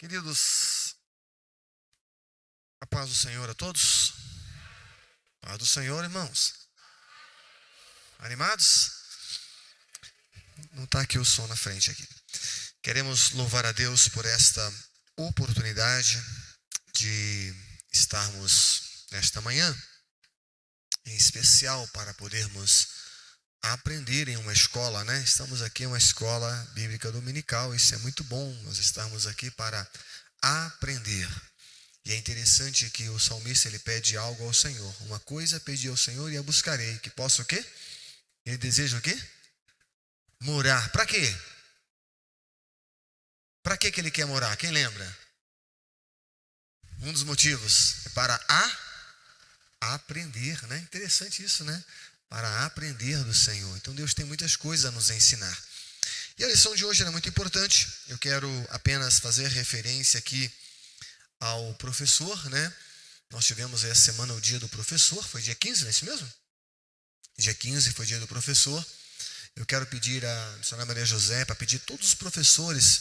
Queridos, a paz do Senhor a todos. Paz do Senhor, irmãos. Animados? Não está aqui o som na frente aqui. Queremos louvar a Deus por esta oportunidade de estarmos nesta manhã, em especial para podermos aprender em uma escola, né? Estamos aqui em uma escola bíblica dominical, isso é muito bom, nós estamos aqui para aprender. E é interessante que o salmista, ele pede algo ao Senhor. Uma coisa pedi ao Senhor e a buscarei, que possa o quê? Ele deseja o quê? Morar. Para quê? Para que ele quer morar? Quem lembra? Um dos motivos é para aprender, né? Interessante isso, né? Para aprender do Senhor. Então Deus tem muitas coisas a nos ensinar. E a lição de hoje é muito importante. Eu quero apenas fazer referência aqui ao professor, né? Nós tivemos essa semana o dia do professor, foi dia 15, não é isso mesmo? Dia 15 foi dia do professor. Eu quero pedir a missionária Maria José para pedir todos os professores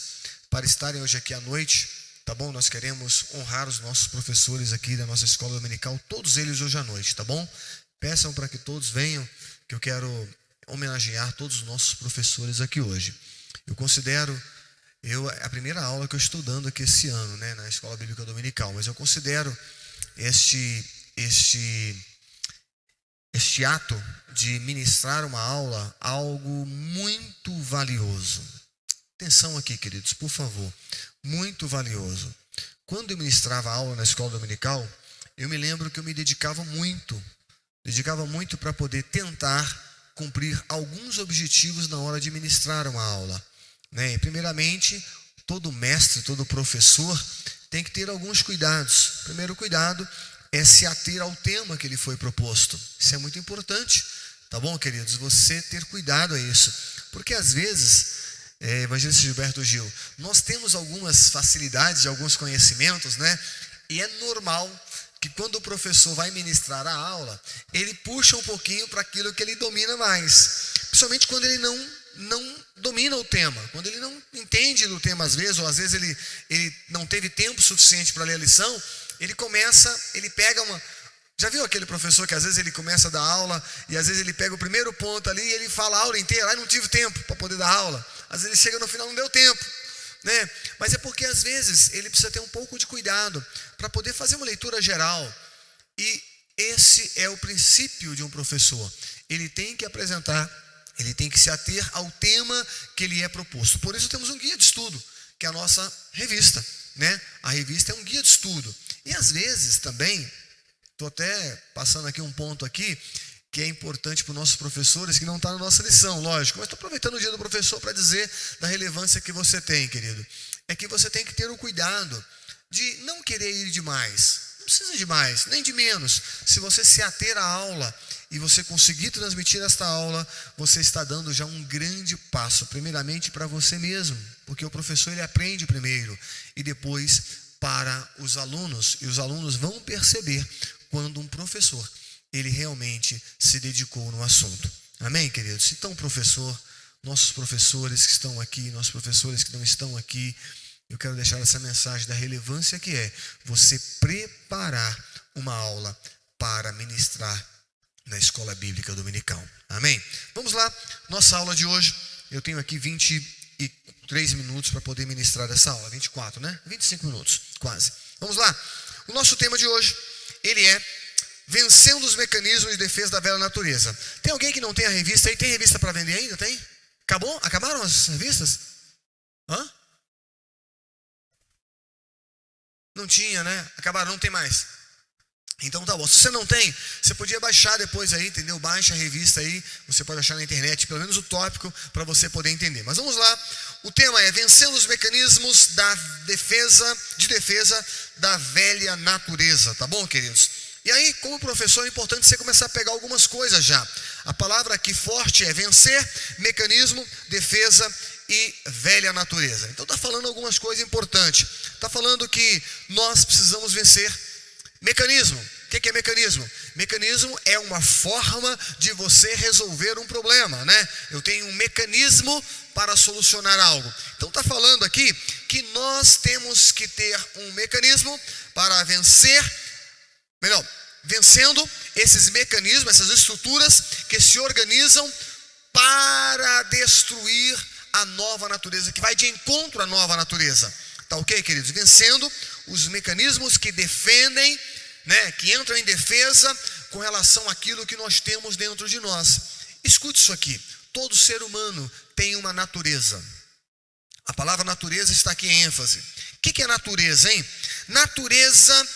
para estarem hoje aqui à noite, tá bom? Nós queremos honrar os nossos professores aqui da nossa escola dominical, todos eles hoje à noite, tá bom? Peçam para que todos venham, que eu quero homenagear todos os nossos professores aqui hoje. Eu considero, a primeira aula que eu estou dando aqui esse ano, né, na Escola Bíblica Dominical, mas eu considero este ato de ministrar uma aula algo muito valioso. Atenção aqui, queridos, por favor, muito valioso. Quando eu ministrava aula na Escola Dominical, eu me lembro que eu me dedicava muito para poder tentar cumprir alguns objetivos na hora de ministrar uma aula, né? E primeiramente, todo mestre, todo professor tem que ter alguns cuidados. O primeiro cuidado é se ater ao tema que lhe foi proposto. Isso é muito importante, tá bom, queridos? Você ter cuidado a isso, porque às vezes, evangelista Gilberto Gil, nós temos algumas facilidades, alguns conhecimentos, né? E é normal que quando o professor vai ministrar a aula, ele puxa um pouquinho para aquilo que ele domina mais, principalmente quando ele não domina o tema, quando ele não entende do tema às vezes, ou às vezes ele não teve tempo suficiente para ler a lição, ele pega uma... Já viu aquele professor que às vezes ele começa a dar aula, e às vezes ele pega o primeiro ponto ali, e ele fala a aula inteira, não tive tempo para poder dar aula, às vezes ele chega no final, não deu tempo, né? Mas é porque às vezes ele precisa ter um pouco de cuidado para poder fazer uma leitura geral. E esse é o princípio de um professor. Ele tem que apresentar, ele tem que se ater ao tema que lhe é proposto. Por isso temos um guia de estudo, que é a nossa revista, né? A revista é um guia de estudo. E às vezes também, estou até passando aqui um ponto aqui, que é importante para os nossos professores, que não está na nossa lição, lógico, mas estou aproveitando o dia do professor para dizer da relevância que você tem, querido. É que você tem que ter o cuidado de não querer ir demais. Não precisa de mais, nem de menos. Se você se ater à aula e você conseguir transmitir esta aula, você está dando já um grande passo, primeiramente para você mesmo, porque o professor ele aprende primeiro e depois para os alunos, e os alunos vão perceber quando um professor ele realmente se dedicou no assunto. Amém, queridos? Então, professor, nossos professores que estão aqui, nossos professores que não estão aqui, eu quero deixar essa mensagem da relevância que é você preparar uma aula para ministrar na Escola Bíblica Dominical. Amém? Vamos lá, nossa aula de hoje, eu tenho aqui 23 minutos para poder ministrar essa aula, 24, né? 25 minutos, quase. Vamos lá, o nosso tema de hoje, ele é vencendo os mecanismos de defesa da velha natureza. Tem alguém que não tem a revista aí? Tem revista para vender ainda? Tem? Acabou? Acabaram as revistas? Hã? Não tinha, né? Acabaram, não tem mais. Então tá bom. Se você não tem, você podia baixar depois aí, entendeu? Baixa a revista aí, você pode achar na internet, pelo menos o tópico, para você poder entender. Mas vamos lá. O tema é vencendo os mecanismos da defesa da velha natureza. Tá bom, queridos? E aí, como professor, é importante você começar a pegar algumas coisas já. A palavra aqui forte é vencer, mecanismo, defesa e velha natureza. Então está falando algumas coisas importantes. Está falando que nós precisamos vencer mecanismo. O que é mecanismo? Mecanismo é uma forma de você resolver um problema, né? Eu tenho um mecanismo para solucionar algo. Então está falando aqui que nós temos que ter um mecanismo para vencendo esses mecanismos, essas estruturas que se organizam para destruir a nova natureza, que vai de encontro à nova natureza. Tá ok, queridos? Vencendo os mecanismos que defendem, né, que entram em defesa com relação àquilo que nós temos dentro de nós. Escute isso aqui. Todo ser humano tem uma natureza. A palavra natureza está aqui em ênfase. O que é natureza, hein? Natureza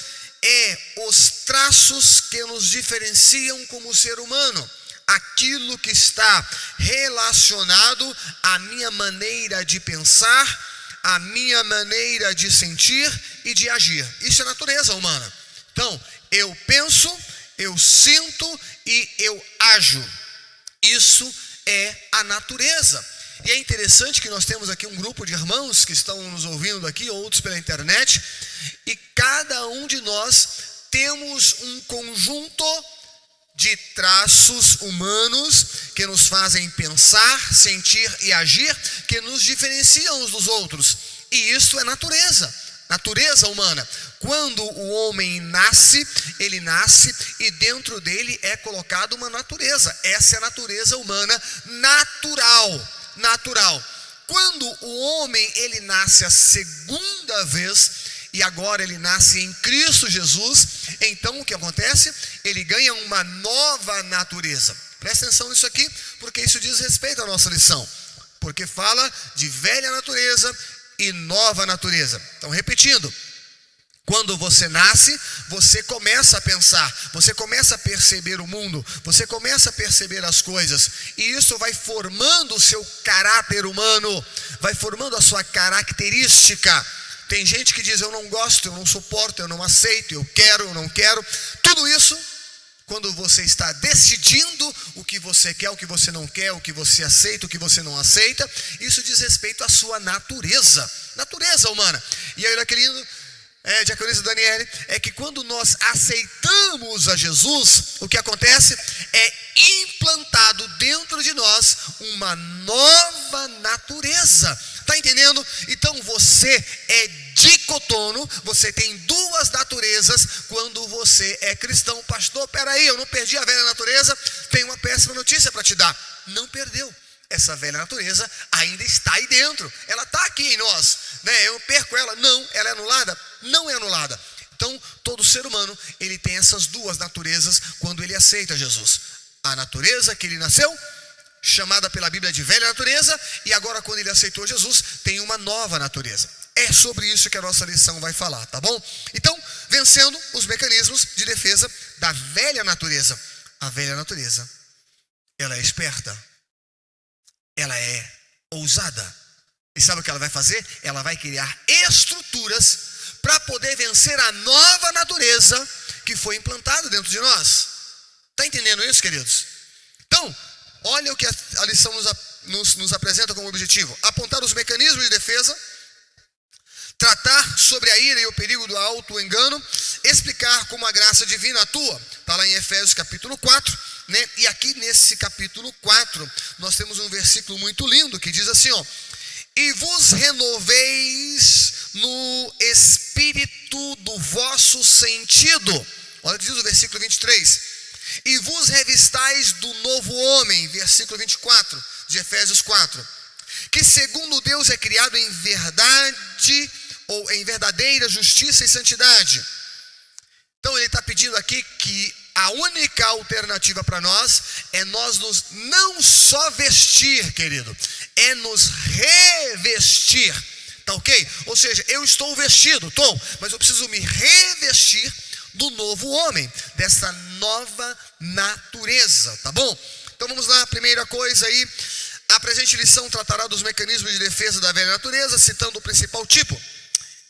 é os traços que nos diferenciam como ser humano. Aquilo que está relacionado à minha maneira de pensar, à minha maneira de sentir e de agir. Isso é natureza humana. Então, eu penso, eu sinto e eu ajo. Isso é a natureza. E é interessante que nós temos aqui um grupo de irmãos que estão nos ouvindo aqui, outros pela internet, e cada um de nós temos um conjunto de traços humanos que nos fazem pensar, sentir e agir, que nos diferenciam uns dos outros. E isso é natureza humana. Quando o homem nasce, ele nasce e dentro dele é colocada uma natureza. Essa é a natureza humana natural. Quando o homem ele nasce a segunda vez, e agora ele nasce em Cristo Jesus, então o que acontece? Ele ganha uma nova natureza. Presta atenção nisso aqui, porque isso diz respeito à nossa lição. Porque fala de velha natureza e nova natureza. Então, repetindo, quando você nasce, você começa a pensar, você começa a perceber o mundo, você começa a perceber as coisas, e isso vai formando o seu caráter humano, vai formando a sua característica. Tem gente que diz, eu não gosto, eu não suporto, eu não aceito, eu quero, eu não quero. Tudo isso, quando você está decidindo o que você quer, o que você não quer, o que você aceita, o que você não aceita, isso diz respeito à sua natureza humana. E aí, olha que lindo, diaconisa Daniele, é que quando nós aceitamos a Jesus, o que acontece é implantado dentro de nós uma nova natureza. Está entendendo? Então você é dicotono, você tem duas naturezas quando você é cristão. Pastor, peraí, eu não perdi a velha natureza. Tenho uma péssima notícia para te dar. Não perdeu. Essa velha natureza ainda está aí dentro. Ela está aqui em nós, né? Eu perco ela? Não. Ela é anulada? Não é anulada. Então, todo ser humano, ele tem essas duas naturezas quando ele aceita Jesus. A natureza que ele nasceu, chamada pela Bíblia de velha natureza, e agora quando ele aceitou Jesus, tem uma nova natureza. É sobre isso que a nossa lição vai falar, tá bom? Então, vencendo os mecanismos de defesa da velha natureza. A velha natureza, ela é esperta, ela é ousada. E sabe o que ela vai fazer? Ela vai criar estruturas para poder vencer a nova natureza que foi implantada dentro de nós. Está entendendo isso, queridos? Então, olha o que a lição nos apresenta como objetivo: apontar os mecanismos de defesa, tratar sobre a ira e o perigo do auto-engano, explicar como a graça divina atua. Está lá em Efésios capítulo 4, né? E aqui nesse capítulo 4, nós temos um versículo muito lindo que diz assim, ó: e vos renoveis no espírito do vosso sentido. Olha o que diz o versículo 23. E vos revistais do novo homem, versículo 24 de Efésios 4, que segundo Deus é criado em verdade, ou em verdadeira justiça e santidade. Então ele está pedindo aqui que a única alternativa para nós é nós nos não só vestir, querido, é nos revestir, tá ok? Ou seja, eu estou vestido, mas eu preciso me revestir do novo homem, dessa nova natureza, tá bom? Então vamos lá, primeira coisa aí, a presente lição tratará dos mecanismos de defesa da velha natureza, citando o principal tipo.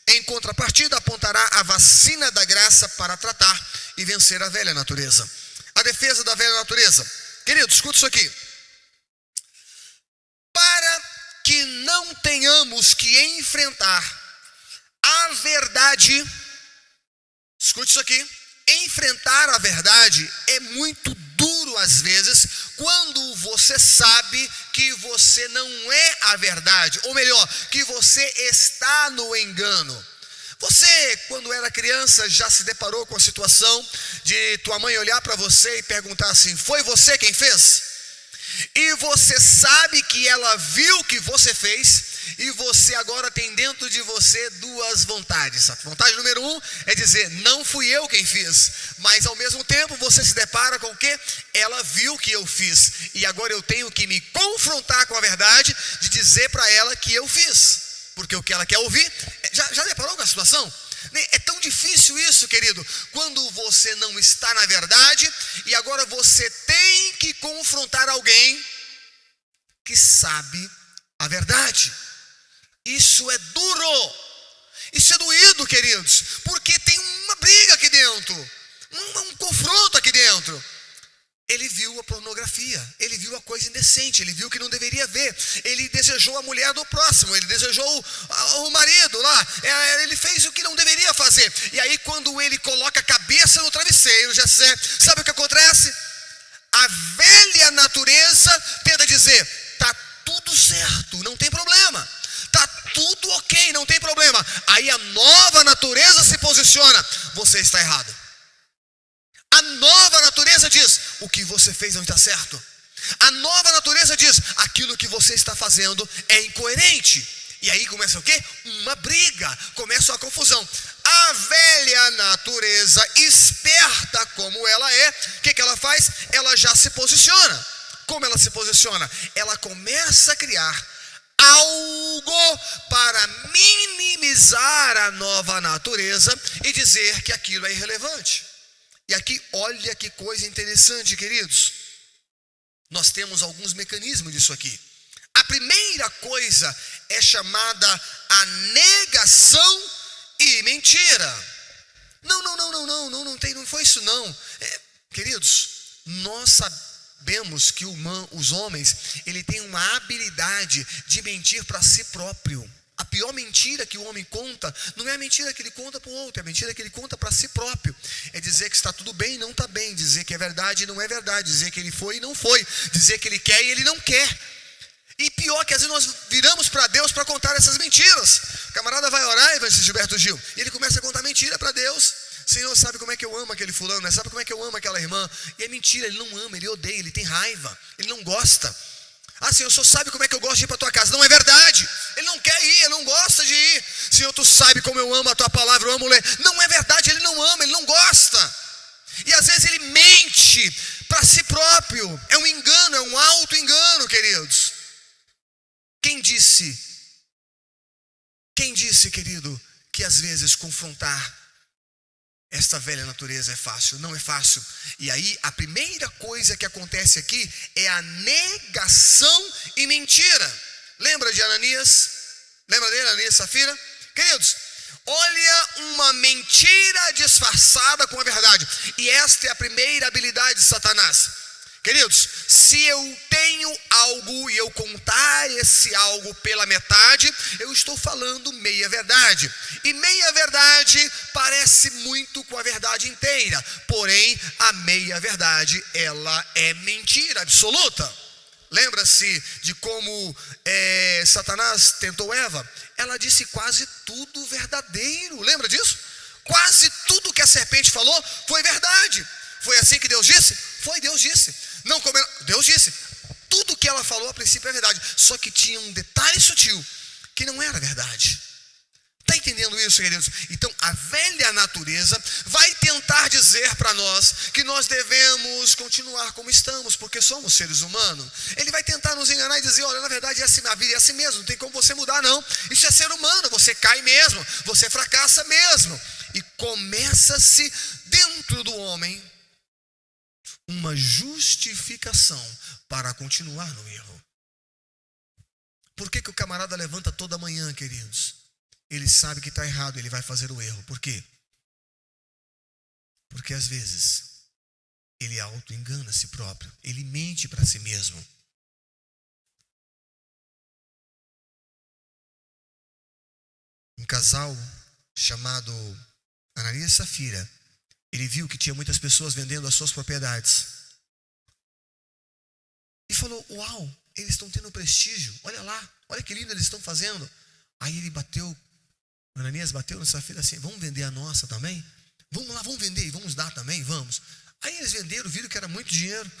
Em contrapartida, apontará a vacina da graça para tratar e vencer a velha natureza. A defesa da velha natureza. Querido, escuta isso aqui. Para que não tenhamos que enfrentar a verdade, escute isso aqui, enfrentar a verdade é muito duro às vezes, quando você sabe que você não é a verdade, ou melhor, que você está no engano. Você, quando era criança, já se deparou com a situação de tua mãe olhar para você e perguntar assim: foi você quem fez? E você sabe que ela viu que você fez, e você agora tem dentro de você duas vontades. A vontade número 1 é dizer: não fui eu quem fiz. Mas ao mesmo tempo você se depara com o quê? Ela viu que eu fiz, e agora eu tenho que me confrontar com a verdade de dizer para ela que eu fiz, porque o que ela quer ouvir. Já deparou com a situação? É tão difícil isso, querido, quando você não está na verdade e agora você tem que confrontar alguém que sabe a verdade. Isso é duro, isso é doído, queridos, porque tem uma briga aqui dentro, um confronto aqui dentro. Ele viu a pornografia, ele viu a coisa indecente, ele viu que não deveria ver, ele desejou a mulher do próximo, ele desejou o marido lá, ele fez o que não deveria fazer. E aí quando ele coloca a cabeça no travesseiro, Jessé, sabe o que acontece? A velha natureza tenta dizer: tá tudo certo, não tem problema, tá tudo ok, não tem problema. Aí a nova natureza se posiciona: você está errado. A nova natureza diz: o que você fez não está certo. A nova natureza diz: aquilo que você está fazendo é incoerente. E aí começa o quê? Uma briga, começa uma confusão. A velha natureza, esperta como ela é, o que ela faz? Ela já se posiciona. Como ela se posiciona? Ela começa a criar algo para minimizar a nova natureza e dizer que aquilo é irrelevante. E aqui, olha que coisa interessante, queridos. Nós temos alguns mecanismos disso aqui. A primeira coisa é chamada a negação e mentira. Não foi isso não. Queridos, nós sabemos que os homens, ele tem uma habilidade de mentir para si próprio. A pior mentira que o homem conta não é a mentira que ele conta para o outro, é a mentira que ele conta para si próprio. É dizer que está tudo bem e não está bem, dizer que é verdade e não é verdade, dizer que ele foi e não foi, dizer que ele quer e ele não quer. E pior que às vezes nós viramos para Deus para contar essas mentiras. O camarada vai orar, Evangelista Gilberto Gil, e ele começa a contar mentira para Deus. Senhor, sabe como é que eu amo aquele fulano, né? Sabe como é que eu amo aquela irmã? E é mentira, ele não ama, ele odeia, ele tem raiva, ele não gosta. Ah, Senhor, o Senhor sabe como é que eu gosto de ir para a tua casa. Não é verdade, ele não quer ir, ele não gosta de ir. Senhor, tu sabe como eu amo a tua palavra, eu amo ler. Não é verdade, ele não ama, ele não gosta. E às vezes ele mente para si próprio. É um engano, é um auto-engano, queridos. Quem disse, querido, que às vezes confrontar esta velha natureza é fácil? Não é fácil. E aí a primeira coisa que acontece aqui é a negação e mentira. Lembra de Ananias? Lembra dele, Ananias e Safira? Queridos, olha uma mentira disfarçada com a verdade. E esta é a primeira habilidade de Satanás. Queridos, se eu tenho algo e eu contar esse algo pela metade, eu estou falando meia verdade. E meia verdade parece muito com a verdade inteira. Porém, a meia verdade, ela é mentira absoluta. Lembra-se de como Satanás tentou Eva? Ela disse quase tudo verdadeiro. Lembra disso? Quase tudo que a serpente falou foi verdade. Foi assim que Deus disse? Foi, Deus disse. Não comerão. Deus disse. Tudo que ela falou a princípio é verdade. Só que tinha um detalhe sutil que não era verdade. Está entendendo isso, queridos? Então a velha natureza vai tentar dizer para nós que nós devemos continuar como estamos, porque somos seres humanos. Ele vai tentar nos enganar e dizer: olha, na verdade é assim, a vida é assim mesmo, não tem como você mudar não. Isso é ser humano, você cai mesmo, você fracassa mesmo. E começa-se dentro do homem uma justificação para continuar no erro. Por que o camarada levanta toda manhã, queridos? Ele sabe que está errado, ele vai fazer o erro. Por quê? Porque às vezes ele auto-engana a si próprio, ele mente para si mesmo. Um casal chamado Ananias e Safira, ele viu que tinha muitas pessoas vendendo as suas propriedades. E falou, uau, eles estão tendo prestígio, olha lá, olha que lindo eles estão fazendo. Aí ele bateu, Ananias bateu nessa feira assim, vamos vender a nossa também? Vamos lá, vamos vender e vamos dar também, vamos. Aí eles venderam, viram que era muito dinheiro.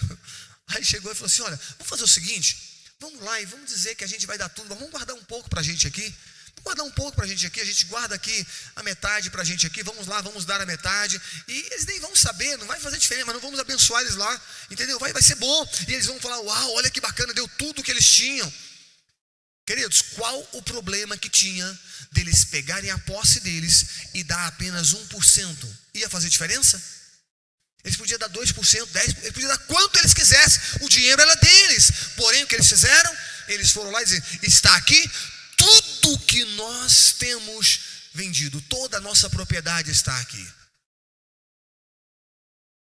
Aí chegou e falou assim, olha, vamos fazer o seguinte, vamos lá e vamos dizer que a gente vai dar tudo, vamos guardar um pouco para a gente aqui. Vamos guardar um pouco para a gente aqui, a gente guarda aqui a metade para a gente aqui, vamos lá, vamos dar a metade. E eles nem vão saber, não vai fazer diferença, mas não vamos abençoar eles lá, entendeu? Vai ser bom. E eles vão falar, uau, olha que bacana, deu tudo que eles tinham. Queridos, qual o problema que tinha deles pegarem a posse deles e dar apenas 1%? Ia fazer diferença? Eles podiam dar 2%, 10%, eles podiam dar quanto eles quisessem, o dinheiro era deles. Porém, o que eles fizeram? Eles foram lá e disseram, está aqui tudo que nós temos vendido, toda a nossa propriedade está aqui.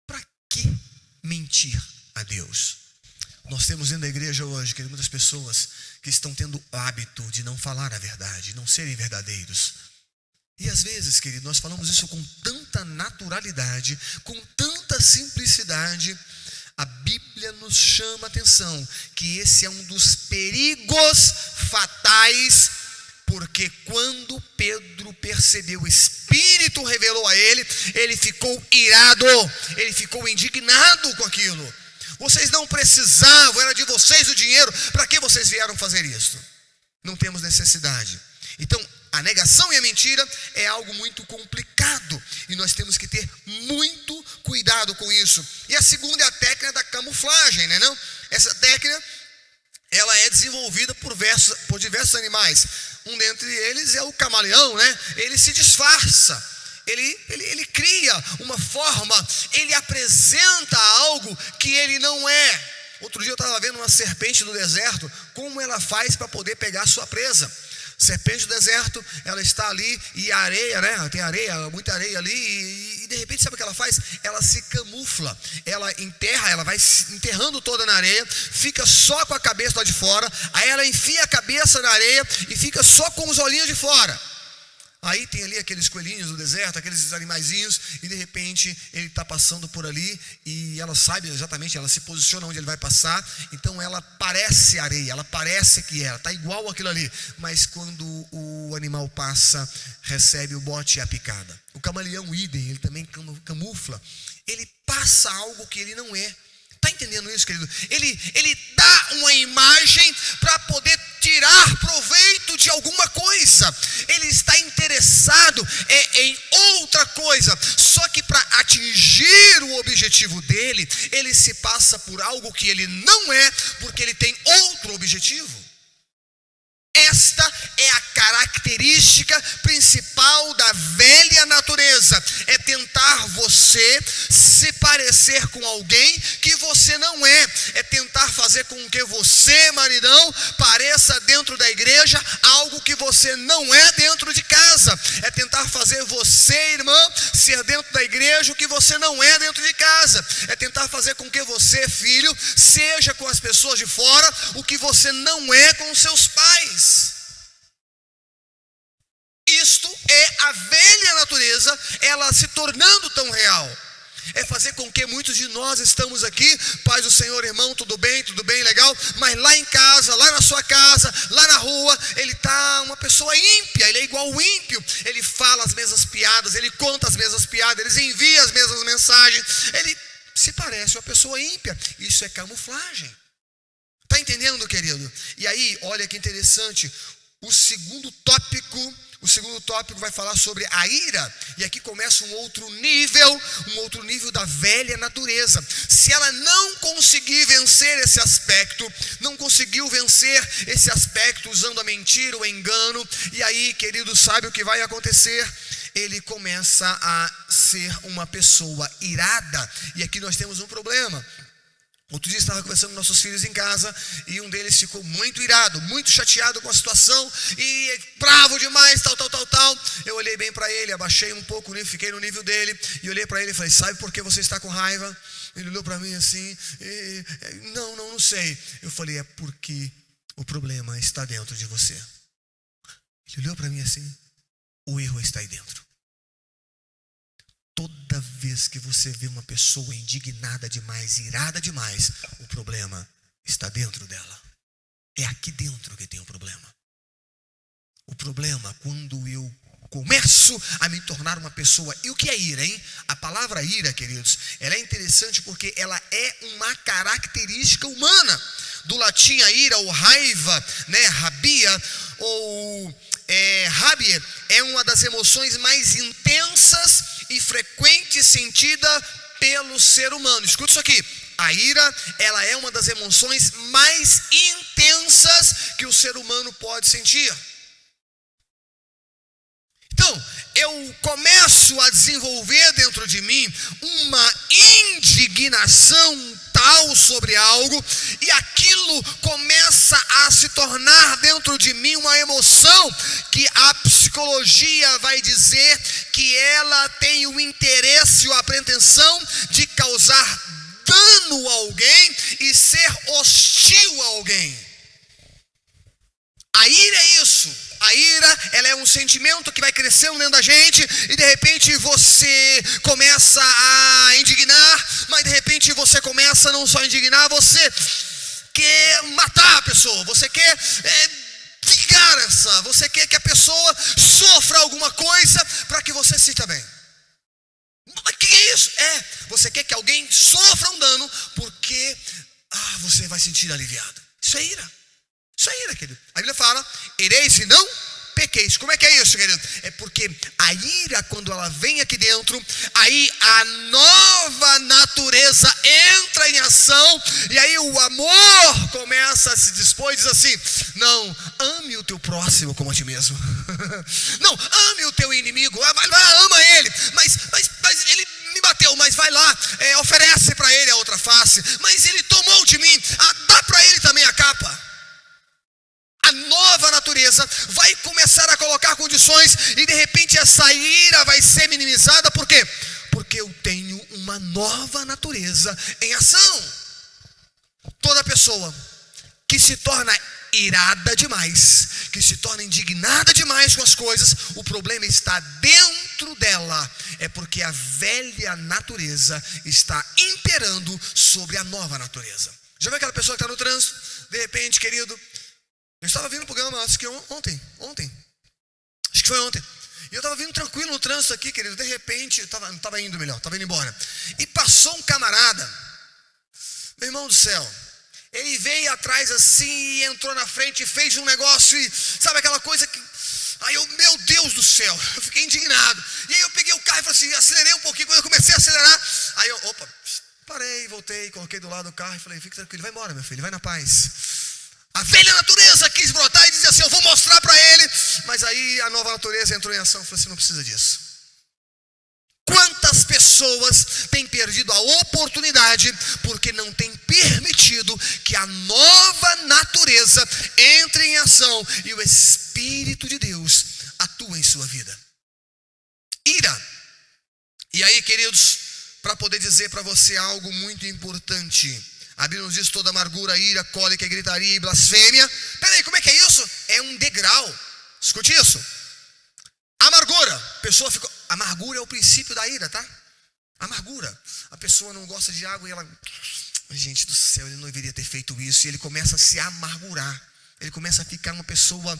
Para que mentir a Deus? Nós temos dentro da igreja hoje, que muitas pessoas que estão tendo o hábito de não falar a verdade, não serem verdadeiros. E às vezes, querido, nós falamos isso com tanta naturalidade, com tanta simplicidade. A Bíblia nos chama a atenção que esse é um dos perigos fatais, porque quando Pedro percebeu, o Espírito revelou a ele, ele ficou irado, ele ficou indignado com aquilo. Vocês não precisavam, era de vocês o dinheiro, para que vocês vieram fazer isso? Não temos necessidade. Então, a negação e a mentira é algo muito complicado e nós temos que ter muito cuidado com isso. E a segunda é a técnica da camuflagem, né, não? Essa técnica, ela é desenvolvida por diversos animais. Um dentre eles é o camaleão, né? Ele se disfarça, ele cria uma forma, ele apresenta algo que ele não é. Outro dia eu estava vendo uma serpente do deserto, como ela faz para poder pegar a sua presa. Serpente do deserto, ela está ali e a areia, né? Tem areia, muita areia ali e de repente sabe o que ela faz? Ela se camufla, ela enterra, ela vai se enterrando toda na areia, fica só com a cabeça lá de fora, aí ela enfia a cabeça na areia e fica só com os olhinhos de fora. Aí tem ali aqueles coelhinhos do deserto, aqueles animaizinhos, e de repente ele está passando por ali e ela sabe exatamente, ela se posiciona onde ele vai passar, então ela parece areia, ela parece que ela está igual àquilo ali, mas quando o animal passa, recebe o bote e a picada. O camaleão idem, ele também camufla, ele passa algo que ele não é. Está entendendo isso, querido? Ele dá uma imagem para poder tirar proveito de alguma coisa. Ele está interessado em outra coisa. Só que para atingir o objetivo dele, ele se passa por algo que ele não é, porque ele tem outro objetivo. Esta é a característica principal da velha natureza, é tentar você se parecer com alguém que você não é tentar fazer com que você, maridão, pareça dentro da igreja algo que você não é dentro de casa, é tentar fazer você, irmã, ser dentro da igreja o que você não é dentro de casa, é tentar fazer com que você, filho, seja com as pessoas de fora o que você não é com os seus pais. Isto é a velha natureza, ela se tornando tão real. É fazer com que muitos de nós estamos aqui, paz do Senhor, irmão, tudo bem, legal, mas lá em casa, lá na sua casa, lá na rua, ele está uma pessoa ímpia, ele é igual o ímpio, ele fala as mesmas piadas, ele conta as mesmas piadas, ele envia as mesmas mensagens, ele se parece uma pessoa ímpia. Isso é camuflagem. Está entendendo, querido? E aí, olha que interessante, o segundo tópico vai falar sobre a ira, e aqui começa um outro nível da velha natureza. Se ela não conseguir vencer esse aspecto, não conseguiu vencer esse aspecto usando a mentira, o engano, e aí, querido, sabe o que vai acontecer? Ele começa a ser uma pessoa irada, e aqui nós temos um problema. Outro dia estava conversando com nossos filhos em casa e um deles ficou muito irado, muito chateado com a situação e bravo demais, tal. Eu olhei bem para ele, abaixei um pouco, fiquei no nível dele e olhei para ele e falei, sabe por que você está com raiva? Ele olhou para mim assim, não sei. Eu falei, é porque o problema está dentro de você. Ele olhou para mim assim, o erro está aí dentro. Toda vez que você vê uma pessoa indignada demais, irada demais, o problema está dentro dela. É aqui dentro que tem o problema. O problema, quando eu começo a me tornar uma pessoa... E o que é ira, hein? A palavra ira, queridos, ela é interessante porque ela é uma característica humana. Do latim a ira, ou raiva, né? Rabia, ou rabia, é uma das emoções mais intensas e frequentes sentida pelo ser humano. Escuta isso aqui. A ira, ela é uma das emoções mais intensas que o ser humano pode sentir. Então, eu começo a desenvolver dentro de mim uma indignação tal sobre algo, e aquilo começa a se tornar dentro de mim uma emoção que a psicologia vai dizer que ela tem o interesse ou a pretensão de causar dano a alguém e ser hostil a alguém. A ira é isso. A ira, ela é um sentimento que vai crescendo dentro da gente e de repente você começa a indignar, mas de repente você começa não só a indignar, você quer matar a pessoa, você quer vingança, você quer que a pessoa sofra alguma coisa para que você se sinta bem. Mas que é isso? Você quer que alguém sofra um dano porque você vai sentir aliviado. Isso é ira. Isso é ira, querido. A Bíblia fala, ireis e não pequeis. Como é que é isso, querido? É porque a ira, quando ela vem aqui dentro, aí a nova natureza entra em ação, e aí o amor começa a se dispor e diz assim, não, ame o teu próximo como a ti mesmo. Não, ame o teu inimigo, vai lá, ama ele, mas ele me bateu, mas vai lá, oferece para ele a outra face, mas ele tomou de mim, dá para ele também a capa. A nova natureza vai começar a colocar condições e de repente essa ira vai ser minimizada. Por quê? Porque eu tenho uma nova natureza em ação. Toda pessoa que se torna irada demais, que se torna indignada demais com as coisas, o problema está dentro dela. É porque a velha natureza está imperando sobre a nova natureza. Já viu aquela pessoa que está no trânsito? De repente, querido, eu estava vindo no programa, acho que ontem, acho que foi ontem, e eu estava vindo tranquilo no trânsito aqui, querido, de repente, estava indo embora, e passou um camarada, meu irmão do céu, ele veio atrás assim, e entrou na frente, e fez um negócio, e sabe aquela coisa que, aí eu, meu Deus do céu, eu fiquei indignado, e aí eu peguei o carro e falei assim, acelerei um pouquinho, quando eu comecei a acelerar, aí eu, parei, voltei, coloquei do lado do carro, e falei, fique tranquilo, vai embora meu filho, vai na paz. A velha natureza quis brotar e dizer assim, eu vou mostrar para ele. Mas aí a nova natureza entrou em ação e falou assim, não precisa disso. Quantas pessoas têm perdido a oportunidade porque não têm permitido que a nova natureza entre em ação e o Espírito de Deus atua em sua vida. Ira. E aí, queridos, para poder dizer para você algo muito importante, a Bíblia nos diz toda amargura, ira, cólica, gritaria e blasfêmia. Peraí, como é que é isso? É um degrau. Escute isso. Amargura. Amargura é o princípio da ira, tá? Amargura. A pessoa não gosta de água e ela... Gente do céu, ele não deveria ter feito isso. E ele começa a se amargurar. Ele começa a ficar uma pessoa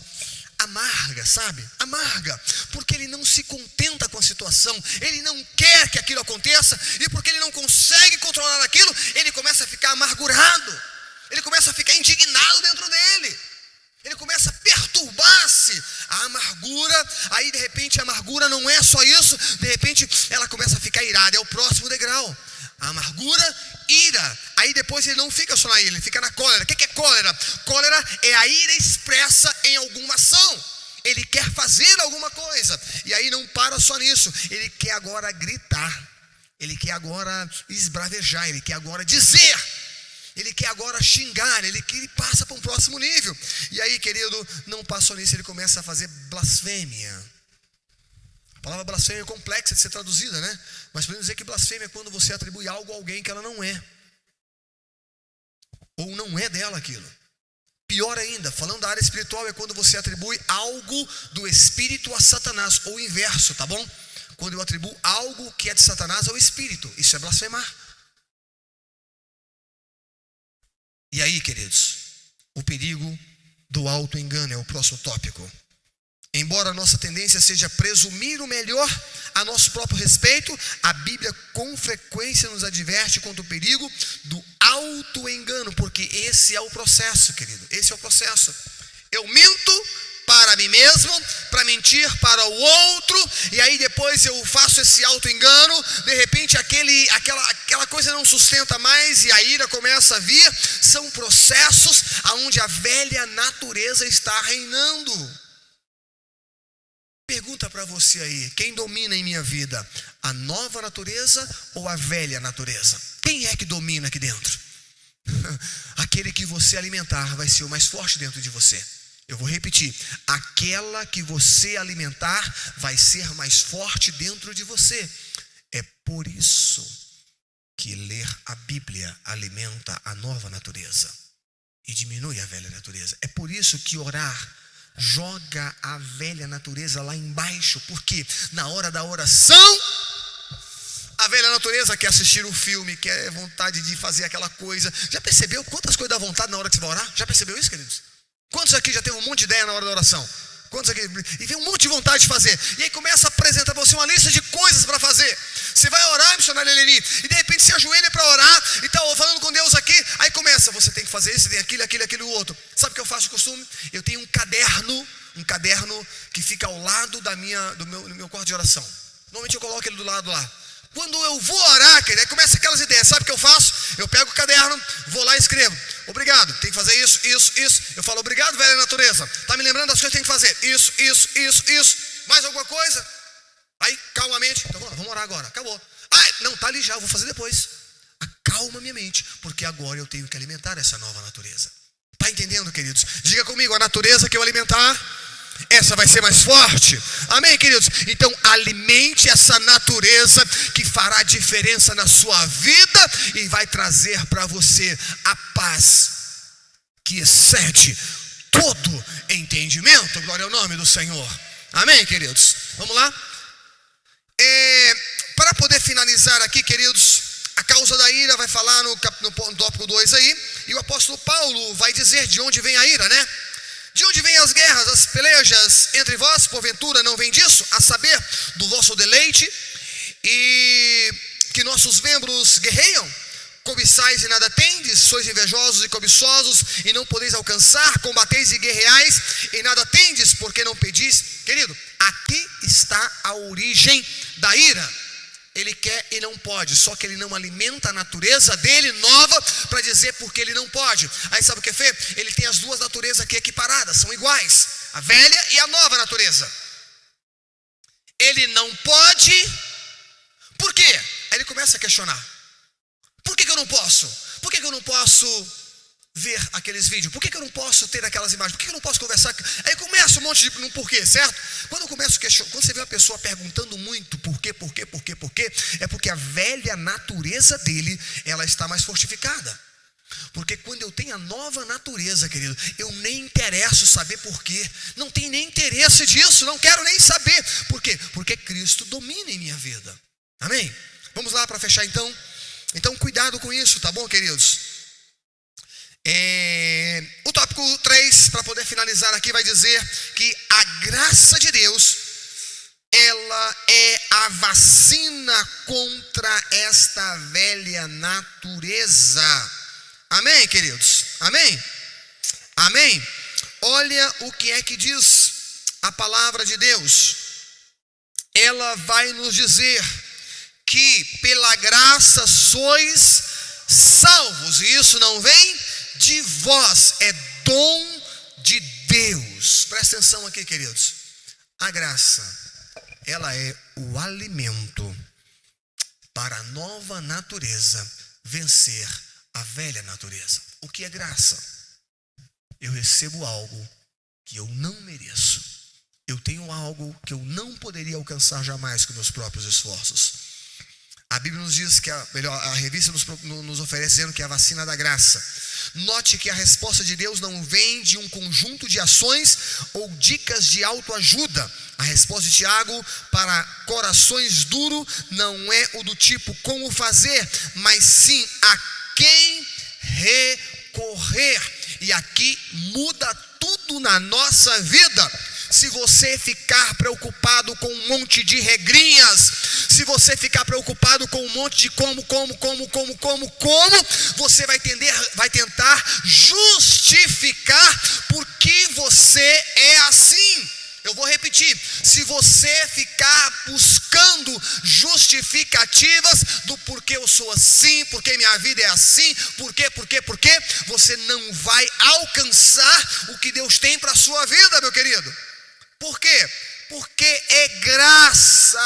amarga, sabe? Amarga, porque ele não se contenta com a situação, ele não quer que aquilo aconteça, e porque ele não consegue controlar aquilo, ele começa a ficar amargurado, ele começa a ficar indignado dentro dele, ele começa a perturbar-se. A amargura, aí de repente a amargura não é só isso, de repente ela começa a ficar irada, é o próximo degrau. A amargura, ira. Aí depois ele não fica só na ira, ele fica na cólera. O que é cólera? Cólera é a ira expressa em alguma ação. Ele quer fazer alguma coisa. E aí não para só nisso. Ele quer agora gritar. Ele quer agora esbravejar. Ele quer agora dizer. Ele quer agora xingar. Ele passa para um próximo nível. E aí, querido, não passa nisso. Ele começa a fazer blasfêmia. A palavra blasfêmia é complexa de ser traduzida, né? Mas podemos dizer que blasfêmia é quando você atribui algo a alguém que ela não é. Ou não é dela aquilo. Pior ainda, falando da área espiritual, é quando você atribui algo do Espírito a Satanás, ou o inverso, tá bom? quando eu atribuo algo que é de Satanás ao Espírito. Isso é blasfemar. E aí, queridos, o perigo do auto-engano é o próximo tópico. Embora a nossa tendência seja presumir o melhor a nosso próprio respeito, a Bíblia com frequência nos adverte contra o perigo do auto-engano, porque esse é o processo, querido, esse é o processo. Eu minto para mim mesmo, para mentir para o outro, e aí depois eu faço esse auto-engano, de repente aquela coisa não sustenta mais e a ira começa a vir. São processos onde a velha natureza está reinando. Pergunta para você aí, quem domina em minha vida? A nova natureza ou a velha natureza? Quem é que domina aqui dentro? Aquele que você alimentar vai ser o mais forte dentro de você. Eu vou repetir, aquela que você alimentar vai ser mais forte dentro de você. É por isso que ler a Bíblia alimenta a nova natureza e diminui a velha natureza. É por isso que orar joga a velha natureza lá embaixo, porque na hora da oração, a velha natureza quer assistir um filme, quer vontade de fazer aquela coisa. Já percebeu quantas coisas dá vontade na hora que você vai orar? Já percebeu isso, queridos? Quantos aqui já teve um monte de ideia na hora da oração? Quantos aqui? E vem um monte de vontade de fazer. E aí começa a apresentar para você uma lista de coisas para fazer. Você vai orar, missionário Eleni, e de repente se ajoelha para orar e está falando com Deus aqui. Aí começa, você tem que fazer isso, tem aquilo, outro. Sabe o que eu faço de costume? Eu tenho um caderno que fica ao lado do meu quarto de oração. Normalmente eu coloco ele do lado lá. Quando eu vou orar, querido, aí começa aquelas ideias. Sabe o que eu faço? Eu pego o caderno, vou lá e escrevo. Obrigado, tem que fazer isso. Eu falo, obrigado, velha natureza. Tá me lembrando das coisas que tem que fazer. Isso. Mais alguma coisa? Aí, calmamente, então vamos orar agora. Acabou. Não, tá ali já, eu vou fazer depois. Acalma minha mente, porque agora eu tenho que alimentar essa nova natureza. Tá entendendo, queridos? Diga comigo, a natureza que eu alimentar, essa vai ser mais forte. Amém, queridos? Então alimente essa natureza que fará diferença na sua vida e vai trazer para você a paz que excede todo entendimento. Glória ao nome do Senhor. Amém, queridos? Vamos lá? Para poder finalizar aqui, queridos, a causa da ira vai falar no tópico 2 aí. E o apóstolo Paulo vai dizer de onde vem a ira, né? De onde vêm as guerras, as pelejas entre vós, porventura não vem disso? A saber, do vosso deleite, e que nossos membros guerreiam? Cobiçais e nada tendes, sois invejosos e cobiçosos, e não podeis alcançar, combateis e guerreais, e nada tendes, porque não pedis. Querido, aqui está a origem da ira. Ele quer e não pode, só que ele não alimenta a natureza dele nova para dizer porque ele não pode. Aí sabe o que é? Ele tem as duas naturezas aqui equiparadas, são iguais, a velha e a nova natureza. Ele não pode, por quê? Aí ele começa a questionar. Por que eu não posso? Por que eu não posso ver aqueles vídeos? Por que eu não posso ter aquelas imagens? Por que eu não posso conversar? Aí começa um monte de porquê, certo? Quando eu começo a questionar, quando você vê uma pessoa perguntando muito por quê, é porque a velha natureza dele, ela está mais fortificada. Porque quando eu tenho a nova natureza, querido, eu nem interesso saber por quê. Não tenho nem interesse disso, não quero nem saber. Por quê? Porque Cristo domina em minha vida. Amém? Vamos lá para fechar então. Então cuidado com isso, tá bom, queridos? O tópico 3, para poder finalizar aqui, vai dizer que a graça de Deus, ela é a vacina contra esta velha natureza. Amém, queridos? Amém? Amém? Olha o que é que diz a palavra de Deus. Ela vai nos dizer que pela graça sois salvos, e isso não vem de vós, é dom de Deus. Presta atenção aqui, queridos. A graça, ela é o alimento para a nova natureza vencer a velha natureza. O que é graça? Eu recebo algo que eu não mereço. Eu tenho algo que eu não poderia alcançar jamais com meus próprios esforços. A Bíblia nos diz que a revista nos oferece dizendo que é a vacina da graça. Note que a resposta de Deus não vem de um conjunto de ações ou dicas de autoajuda. A resposta de Tiago para corações duros não é o do tipo como fazer, mas sim a quem recorrer. E aqui muda tudo na nossa vida. Se você ficar preocupado com um monte de regrinhas, se você ficar preocupado com um monte de como, você vai tentar justificar por que você é assim. Eu vou repetir, se você ficar buscando justificativas do porquê eu sou assim, porque minha vida é assim, porquê, você não vai alcançar o que Deus tem para a sua vida, meu querido. Por quê? Porque é graça.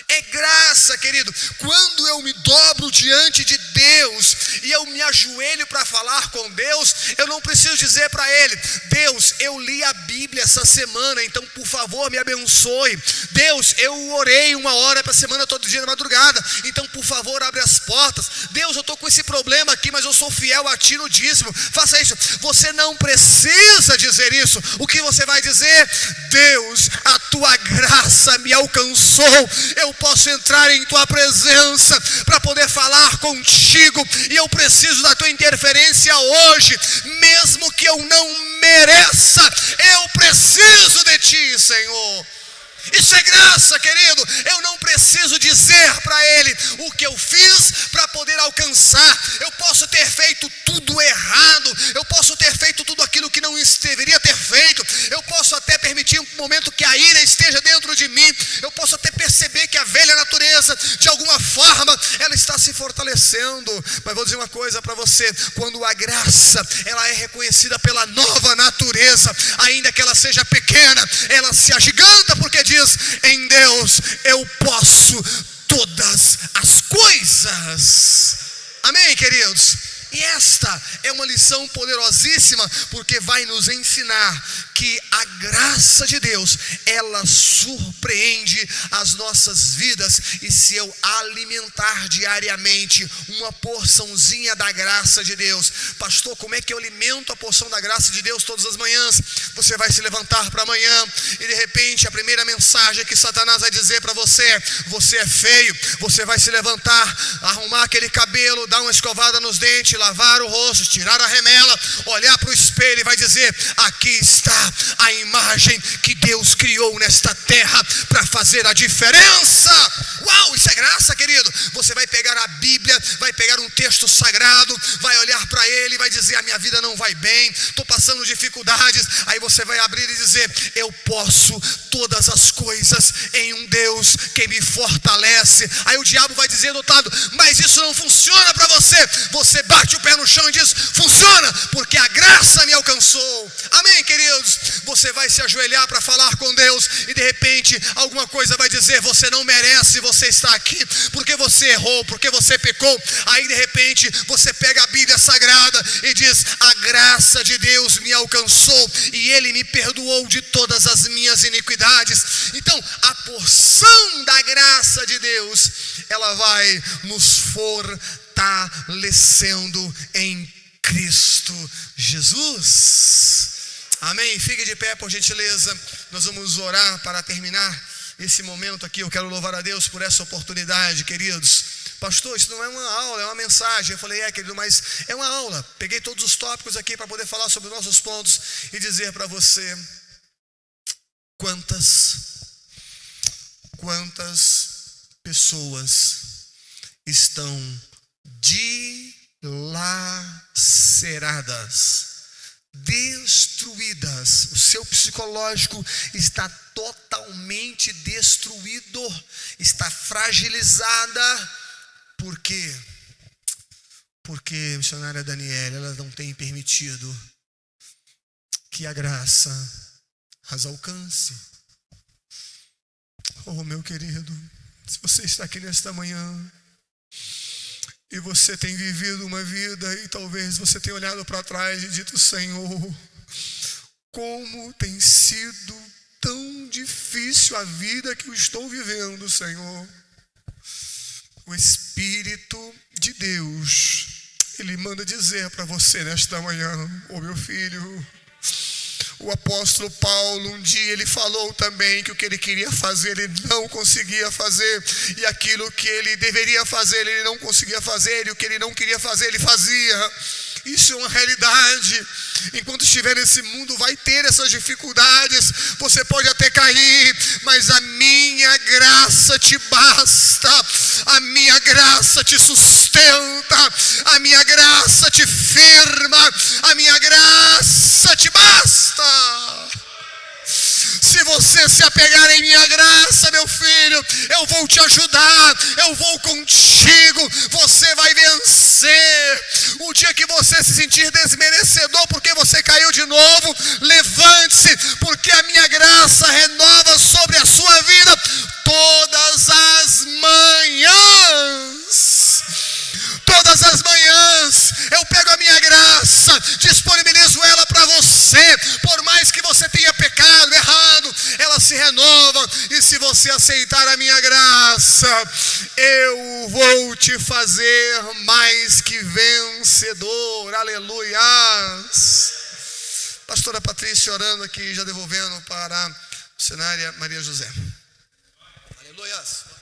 É graça, querido. Quando eu me dobro diante de Deus e eu me ajoelho para falar com Deus, eu não preciso dizer para Ele: Deus, eu li a Bíblia essa semana, então por favor me abençoe. Deus, eu orei 1 hora para a semana todo dia na madrugada, então por favor abre as portas. Deus, eu estou com esse problema aqui, mas eu sou fiel a Ti no dízimo, faça isso. Você não precisa dizer isso. O que você vai dizer? Deus, a Tua graça me alcançou, eu posso entrar em Tua presença para poder falar contigo, e eu preciso da Tua interferência hoje, mesmo que eu não mereça, eu preciso de Ti, Senhor. Isso é graça, querido. Eu não preciso dizer para Ele o que eu fiz para poder alcançar. Eu posso ter feito tudo errado, eu posso ter feito tudo aquilo que não deveria ter feito, eu posso até permitir um momento que a ira esteja dentro de mim, eu posso até perceber que a velha natureza, de alguma forma, ela está se fortalecendo. Mas vou dizer uma coisa para você: quando a graça ela é reconhecida pela nova natureza, ainda que ela seja pequena, ela se agiganta, porque diz: em Deus eu posso todas as coisas. Amém, queridos? E esta é uma lição poderosíssima, porque vai nos ensinar que a graça de Deus, ela surpreende as nossas vidas. E se eu alimentar diariamente uma porçãozinha da graça de Deus, pastor, como é que eu alimento a porção da graça de Deus todas as manhãs? Você vai se levantar para amanhã e de repente a primeira mensagem que Satanás vai dizer para você: você é feio. Você vai se levantar, arrumar aquele cabelo, dar uma escovada nos dentes, lavar o rosto, tirar a remela, olhar para o espelho e vai dizer: aqui está a imagem que Deus criou nesta terra para fazer a diferença. Uau, isso é graça, querido. Você vai pegar a Bíblia, vai pegar um texto sagrado, vai olhar para ele e vai dizer: a minha vida não vai bem, estou passando dificuldades. Aí você vai abrir e dizer: eu posso todas as coisas em um Deus que me fortalece. Aí o diabo vai dizer do outro lado: mas isso não funciona para você. Você bate o pé no chão e diz: funciona, porque a graça me alcançou. Amém, queridos? Você vai se ajoelhar para falar com Deus e de repente alguma coisa vai dizer: você não merece você estar aqui, porque você errou, porque você pecou. Aí de repente você pega a Bíblia Sagrada e diz: a graça de Deus me alcançou e Ele me perdoou de todas as minhas iniquidades. Então a porção da graça de Deus, ela vai nos fortalecendo em Cristo Jesus. Amém? Fique de pé, por gentileza. Nós vamos orar para terminar esse momento aqui. Eu quero louvar a Deus por essa oportunidade, queridos. Pastor, isso não é uma aula, é uma mensagem. Eu falei: querido, mas é uma aula. Peguei todos os tópicos aqui para poder falar sobre os nossos pontos e dizer para você: quantas pessoas estão dilaceradas, destruídas. O seu psicológico está totalmente destruído, está fragilizada. Por quê? Porque, missionária Daniela, ela não tem permitido que a graça as alcance. Oh, meu querido, se você está aqui nesta manhã e você tem vivido uma vida e talvez você tenha olhado para trás e dito: Senhor, como tem sido tão difícil a vida que eu estou vivendo, Senhor. O Espírito de Deus, Ele manda dizer para você nesta manhã: ô meu filho, o apóstolo Paulo, um dia ele falou também que o que ele queria fazer, ele não conseguia fazer, e aquilo que ele deveria fazer, ele não conseguia fazer, e o que ele não queria fazer, ele fazia. Isso é uma realidade. Enquanto estiver nesse mundo, vai ter essas dificuldades. Você pode até cair, mas a minha graça te basta. A minha graça te sustenta. A minha graça te firma. A minha graça te basta. Se você se apegar em minha graça, meu filho, eu vou te ajudar, eu vou contigo, você vai vencer. O dia que você se sentir desmerecedor porque você caiu de novo, levante-se, porque a minha graça renova sobre a sua vida todas as manhãs. Todas as manhãs eu pego a minha graça, disponibilizo ela para você. Por mais que você tenha pecado, errado, ela se renova. E se você aceitar a minha graça, eu vou te fazer mais que vencedor. Aleluias. Pastora Patrícia orando aqui, já devolvendo para a missionária Maria José. Aleluias.